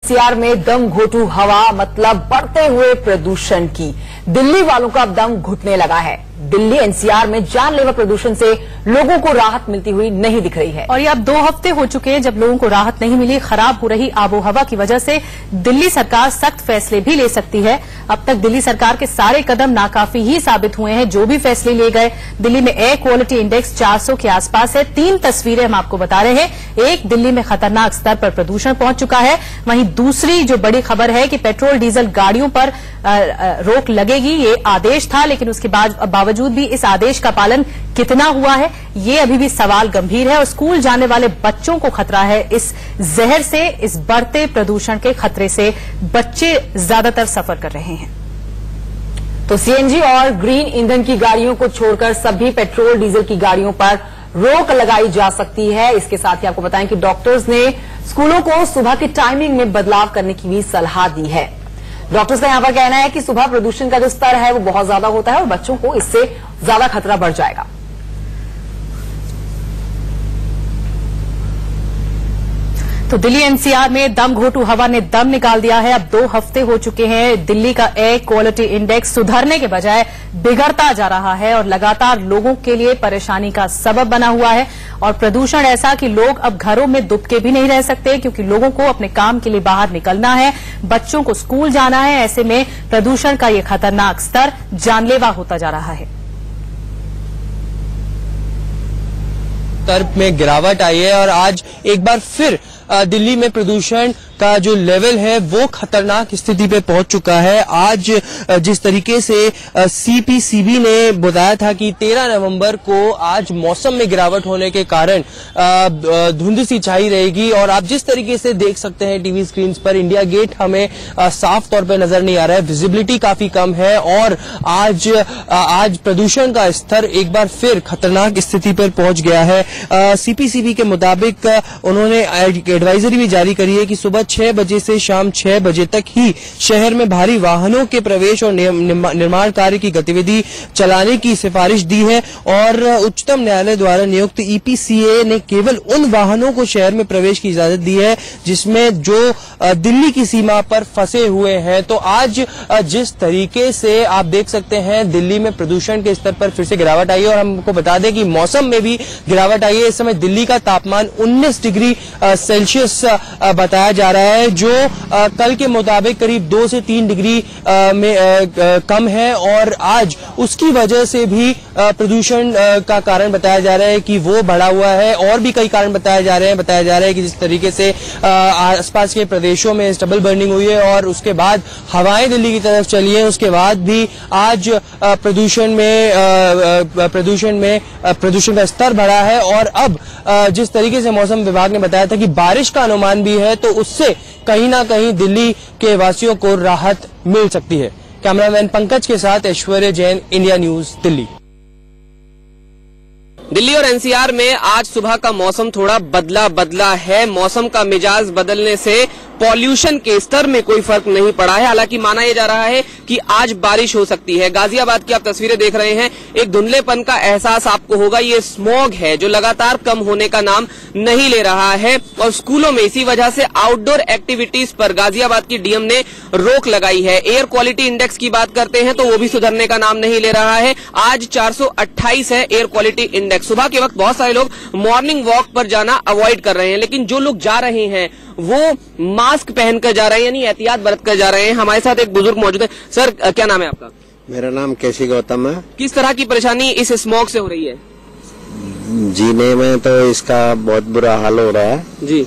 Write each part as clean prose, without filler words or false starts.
NCR में दम घोटू हवा मतलब बढ़ते हुए प्रदूषण की। दिल्ली वालों का अब दम घुटने लगा है। दिल्ली एनसीआर में जानलेवा प्रदूषण से लोगों को राहत मिलती हुई नहीं दिख रही है। और ये अब 2 हफ्ते हो चुके हैं जब लोगों को राहत नहीं मिली। खराब हो रही आबोहवा की वजह से दिल्ली सरकार सख्त फैसले भी ले सकती है। अब तक दिल्ली सरकार के सारे कदम नाकाफी ही साबित हुए हैं। जो भी फैसले लिए गए, दिल्ली में एयर क्वालिटी इंडेक्स 400 के आसपास है। 3 तस्वीरें हम आपको बता रहे हैं। एक, दिल्ली में खतरनाक स्तर पर प्रदूषण पहुंच चुका है। वहीं दूसरी जो बड़ी खबर है कि पेट्रोल डीजल गाड़ियों पर रोक लगेगी। ये आदेश था, लेकिन उसके बावजूद भी इस आदेश का पालन कितना हुआ है, ये अभी भी सवाल गंभीर है। और स्कूल जाने वाले बच्चों को खतरा है इस जहर से। इस बढ़ते प्रदूषण के खतरे से बच्चे ज्यादातर सफर कर रहे हैं। तो सीएनजी और ग्रीन ईंधन की गाड़ियों को छोड़कर सभी पेट्रोल डीजल की गाड़ियों पर रोक लगाई जा सकती है। इसके साथ ही आपको बताएं कि डॉक्टर्स ने स्कूलों को सुबह की टाइमिंग में बदलाव करने की भी सलाह दी है। डॉक्टर्स का यहां पर कहना है कि सुबह प्रदूषण का जो स्तर है वो बहुत ज्यादा होता है और बच्चों को इससे ज्यादा खतरा बढ़ जाएगा। तो दिल्ली एनसीआर में दम घोटू हवा ने दम निकाल दिया है। अब 2 हफ्ते हो चुके हैं। दिल्ली का एयर क्वालिटी इंडेक्स सुधरने के बजाय बिगड़ता जा रहा है और लगातार लोगों के लिए परेशानी का सबब बना हुआ है। और प्रदूषण ऐसा कि लोग अब घरों में दुबके भी नहीं रह सकते, क्योंकि लोगों को अपने काम के लिए बाहर निकलना है, बच्चों को स्कूल जाना है। ऐसे में प्रदूषण का ये खतरनाक स्तर जानलेवा होता जा रहा है। स्तर में गिरावट आई है और आज एक बार फिर दिल्ली में प्रदूषण का जो लेवल है वो खतरनाक स्थिति पे पहुंच चुका है। आज जिस तरीके से सीपीसीबी ने बताया था कि 13 नवंबर को आज मौसम में गिरावट होने के कारण धुंध सी छाई रहेगी। और आप जिस तरीके से देख सकते हैं टीवी स्क्रीन पर, इंडिया गेट हमें साफ तौर पे नजर नहीं आ रहा है, विजिबिलिटी काफी कम है। और आज प्रदूषण का स्तर एक बार फिर खतरनाक स्थिति पर पहुंच गया है। सीपीसीबी के मुताबिक उन्होंने एडवाइजरी भी जारी करी है कि सुबह 6 बजे से शाम 6 बजे तक ही शहर में भारी वाहनों के प्रवेश और निर्माण कार्य की गतिविधि चलाने की सिफारिश दी है। और उच्चतम न्यायालय द्वारा नियुक्त ईपीसीए ने केवल उन वाहनों को शहर में प्रवेश की इजाजत दी है जिसमें जो दिल्ली की सीमा पर फंसे हुए हैं। तो आज जिस तरीके से आप देख सकते हैं दिल्ली में प्रदूषण के स्तर पर फिर से गिरावट आई है। और हमको बता दें कि मौसम में भी गिरावट आई है। इस समय दिल्ली का तापमान 19 डिग्री सेल्सियस बताया जा रहा है, जो कल के मुताबिक करीब 2 से 3 डिग्री में कम है। और आज उसकी वजह से भी प्रदूषण का कारण बताया जा रहा है कि वो बढ़ा हुआ है। और भी कई कारण बताया जा रहे हैं कि जिस तरीके से आसपास के प्रदेशों में स्टबल बर्निंग हुई है और उसके बाद हवाएं दिल्ली की तरफ चली है, उसके बाद भी आज प्रदूषण का स्तर बढ़ा है। और अब जिस तरीके से मौसम विभाग ने बताया था कि बारिश का अनुमान भी है, तो उससे कहीं ना कहीं दिल्ली के वासियों को राहत मिल सकती है। कैमरामैन पंकज के साथ ऐश्वर्या जैन, इंडिया न्यूज, दिल्ली। दिल्ली और एनसीआर में आज सुबह का मौसम थोड़ा बदला है। मौसम का मिजाज बदलने से पॉल्यूशन के स्तर में कोई फर्क नहीं पड़ा है। हालांकि माना यह जा रहा है कि आज बारिश हो सकती है। गाजियाबाद की आप तस्वीरें देख रहे हैं, एक धुंधलेपन का एहसास आपको होगा। ये स्मॉग है जो लगातार कम होने का नाम नहीं ले रहा है। और स्कूलों में इसी वजह से आउटडोर एक्टिविटीज पर गाजियाबाद की डीएम ने रोक लगाई है। एयर क्वालिटी इंडेक्स की बात करते हैं तो वो भी सुधरने का नाम नहीं ले रहा है। आज 428 है एयर क्वालिटी इंडेक्स। सुबह के वक्त बहुत सारे लोग मॉर्निंग वॉक पर जाना अवॉइड कर रहे हैं, लेकिन जो लोग जा रहे हैं वो मास्क पहनकर जा रहे हैं, यानी एहतियात बरत कर जा रहे हैं। हमारे साथ एक बुजुर्ग मौजूद है। सर, क्या नाम है आपका? मेरा नाम केसी गौतम है। किस तरह की परेशानी इस स्मॉग से हो रही है? जीने में तो इसका बहुत बुरा हाल हो रहा है जी,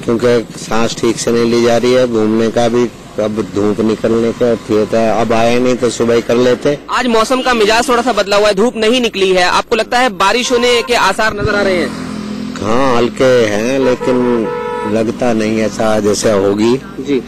क्योंकि सांस ठीक से नहीं ली जा रही है। घूमने का भी अब धूप निकलने का फिर अब आए नहीं तो सुबह ही कर लेते। आज मौसम का मिजाज थोड़ा सा बदला हुआ है, धूप नहीं निकली है। आपको लगता है बारिश होने के आसार नजर आ रहे हैं? हाँ, हल्के हैं, लेकिन लगता नहीं ऐसा जैसे होगी जी।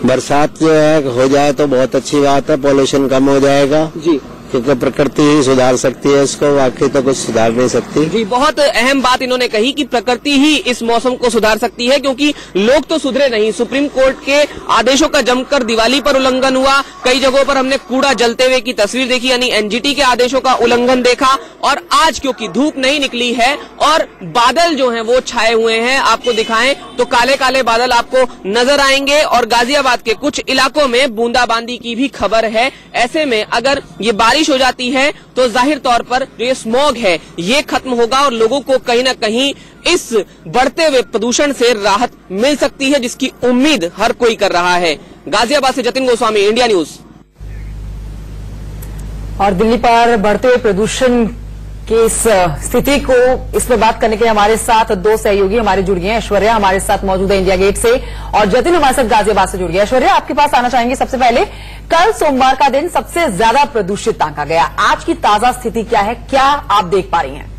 बरसात जो है हो जाए तो बहुत अच्छी बात है, पॉल्यूशन कम हो जाएगा जी। क्योंकि प्रकृति ही सुधार सकती है इसको, बाकी तो कुछ सुधार नहीं सकती। जी, बहुत अहम बात इन्होंने कही कि प्रकृति ही इस मौसम को सुधार सकती है, क्योंकि लोग तो सुधरे नहीं। सुप्रीम कोर्ट के आदेशों का जमकर दिवाली पर उल्लंघन हुआ, कई जगहों पर हमने कूड़ा जलते हुए की तस्वीर देखी, यानी एनजीटी के आदेशों का उल्लंघन देखा। और आज क्योंकि धूप नहीं निकली है और बादल जो हैं वो छाए हुए हैं, आपको दिखाएं तो काले काले बादल आपको नजर आएंगे और गाजियाबाद के कुछ इलाकों में बूंदाबांदी की भी खबर है। ऐसे में अगर ये बारिश हो जाती है तो जाहिर तौर पर जो ये स्मॉग है ये खत्म होगा और लोगों को कहीं ना कहीं इस बढ़ते हुए प्रदूषण से राहत मिल सकती है, जिसकी उम्मीद हर कोई कर रहा है। गाजियाबाद से जतिन गोस्वामी, इंडिया न्यूज। और दिल्ली पर बढ़ते हुए प्रदूषण की इस स्थिति को, इस पर बात करने के लिए हमारे साथ दो सहयोगी हमारे जुड़ गए हैं। ऐश्वर्या हमारे साथ मौजूद है इंडिया गेट से और जतिन हमारे साथ गाजियाबाद से जुड़ गया। ऐश्वर्या, आपके पास आना चाहेंगे। सबसे पहले, कल सोमवार का दिन सबसे ज्यादा प्रदूषित आंका गया, आज की ताजा स्थिति क्या है, क्या आप देख पा रही हैं?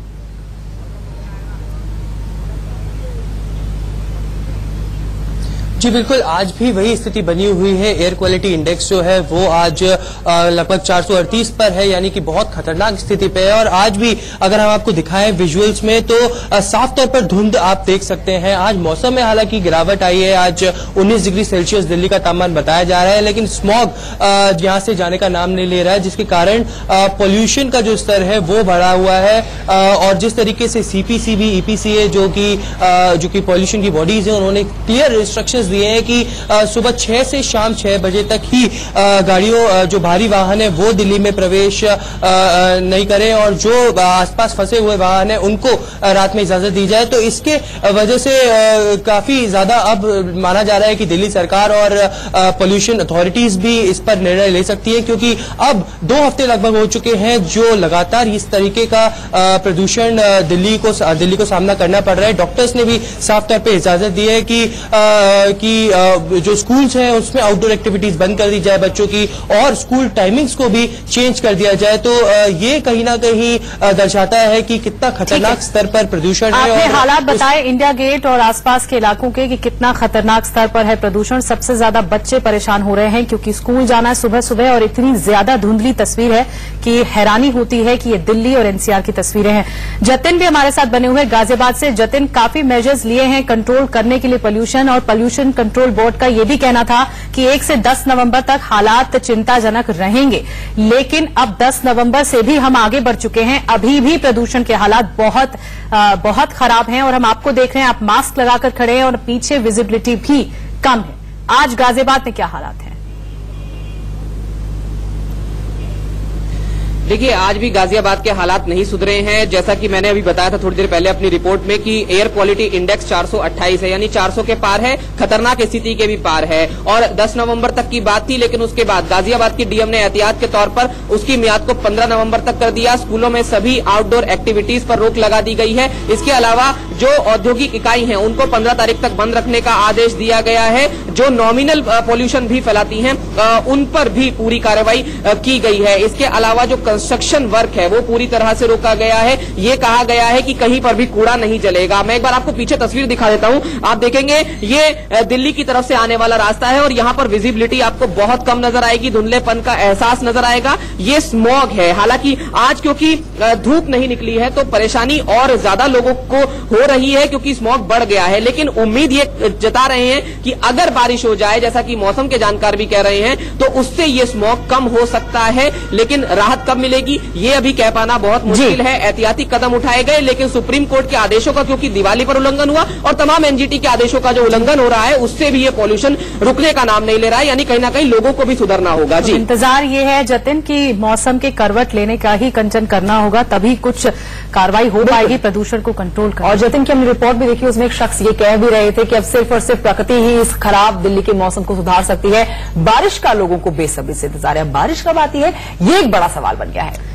जी बिल्कुल, आज भी वही स्थिति बनी हुई है। एयर क्वालिटी इंडेक्स जो है वो आज लगभग 438 पर है, यानी कि बहुत खतरनाक स्थिति पे है। और आज भी अगर हम आपको दिखाएं विजुअल्स में तो साफ तौर पर धुंध आप देख सकते हैं। आज मौसम में हालांकि गिरावट आई है, आज 19 डिग्री सेल्सियस दिल्ली का तापमान बताया जा रहा है, लेकिन स्मॉग यहां से जाने का नाम नहीं ले रहा है, जिसके कारण पॉल्यूशन का जो स्तर है वो बढ़ा हुआ है। और जिस तरीके से सीपीसीबी, ईपीसीए जो कि पॉल्यूशन की बॉडीज है, उन्होंने क्लियर इंस्ट्रक्शंस दिए हैं कि सुबह 6 से शाम 6 बजे तक ही गाड़ियों, जो भारी वाहन है वो दिल्ली में प्रवेश नहीं करें और जो आसपास फंसे हुए वाहन है उनको रात में इजाजत दी जाए। तो इसके वजह से काफी ज्यादा अब माना जा रहा है कि दिल्ली सरकार और पॉल्यूशन अथॉरिटीज भी इस पर निर्णय ले सकती है, क्योंकि अब 2 हफ्ते लगभग हो चुके हैं जो लगातार इस तरीके का प्रदूषण दिल्ली को सामना करना पड़ रहा है। डॉक्टर्स ने भी साफ तौर पर इजाजत दी है कि जो स्कूल्स हैं उसमें आउटडोर एक्टिविटीज बंद कर दी जाए बच्चों की, और स्कूल टाइमिंग्स को भी चेंज कर दिया जाए। तो ये कहीं ना कहीं दर्शाता है कि कितना खतरनाक स्तर पर प्रदूषण है। आपने हालात बताए इंडिया गेट और आसपास के इलाकों के कि कितना खतरनाक स्तर पर है प्रदूषण। सबसे ज्यादा बच्चे परेशान हो रहे हैं क्योंकि स्कूल जाना है सुबह सुबह और इतनी ज्यादा धुंधली तस्वीर है कि हैरानी होती है कि ये दिल्ली और एनसीआर की तस्वीरें हैं। जतिन भी हमारे साथ बने हुए गाजियाबाद से। जतिन, काफी मेजर्स लिए हैं कंट्रोल करने के लिए पॉल्यूशन, और पॉल्यूशन कंट्रोल बोर्ड का यह भी कहना था कि 1 से 10 नवंबर तक हालात चिंताजनक रहेंगे, लेकिन अब 10 नवंबर से भी हम आगे बढ़ चुके हैं। अभी भी प्रदूषण के हालात बहुत खराब हैं और हम आपको देख रहे हैं, आप मास्क लगाकर खड़े हैं और पीछे विजिबिलिटी भी कम है। आज गाजियाबाद में क्या हालात हैं? देखिए, आज भी गाजियाबाद के हालात नहीं सुधरे हैं। जैसा कि मैंने अभी बताया था थोड़ी देर पहले अपनी रिपोर्ट में कि एयर क्वालिटी इंडेक्स 428 है, यानी 400 के पार है, खतरनाक स्थिति के भी पार है। और 10 नवंबर तक की बात थी, लेकिन उसके बाद गाजियाबाद की डीएम ने एहतियात के तौर पर उसकी मियाद को 15 नवंबर तक कर दिया। स्कूलों में सभी आउटडोर एक्टिविटीज पर रोक लगा दी गई है। इसके अलावा जो औद्योगिक इकाई है उनको 15 तारीख तक बंद रखने का आदेश दिया गया है। जो नॉमिनल पॉल्यूशन भी फैलाती हैं उन पर भी पूरी कार्रवाई की गई है। इसके अलावा जो कंस्ट्रक्शन वर्क है वो पूरी तरह से रोका गया है। ये कहा गया है कि कहीं पर भी कूड़ा नहीं जलेगा। मैं एक बार आपको पीछे तस्वीर दिखा देता हूं, आप देखेंगे ये दिल्ली की तरफ से आने वाला रास्ता है और यहां पर विजिबिलिटी आपको बहुत कम नजर आएगी, धुंधलेपन का एहसास नजर आएगा। ये स्मॉग है। हालांकि आज क्योंकि धूप नहीं निकली है तो परेशानी और ज्यादा लोगों को हो रही है क्योंकि स्मॉग बढ़ गया है, लेकिन उम्मीद ये जता रहे हैं कि अगर बारिश हो जाए, जैसा कि मौसम के जानकार भी कह रहे हैं, तो उससे ये स्मॉग कम हो सकता है। लेकिन राहत कब मिलेगी ये अभी कह पाना बहुत मुश्किल है। एहतियाती कदम उठाए गए, लेकिन सुप्रीम कोर्ट के आदेशों का क्योंकि दिवाली पर उल्लंघन हुआ और तमाम एनजीटी के आदेशों का जो उल्लंघन हो रहा है उससे भी ये पॉल्यूशन रुकने का नाम नहीं ले रहा है, यानी कहीं ना कहीं लोगों को भी सुधरना होगा। जी, इंतजार ये है जतिन कि मौसम के करवट लेने का ही कंचन करना होगा, तभी कुछ कार्रवाई हो पाएगी प्रदूषण को कंट्रोल करने। और जतिन की हमने रिपोर्ट भी देखी, उसमें एक शख्स ये कह भी रहे थे कि अब सिर्फ और सिर्फ प्रकृति ही इस खराब दिल्ली के मौसम को सुधार सकती है। बारिश का लोगों को बेसब्री से इंतजार है। बारिश कब आती है ये एक बड़ा सवाल बन गया है।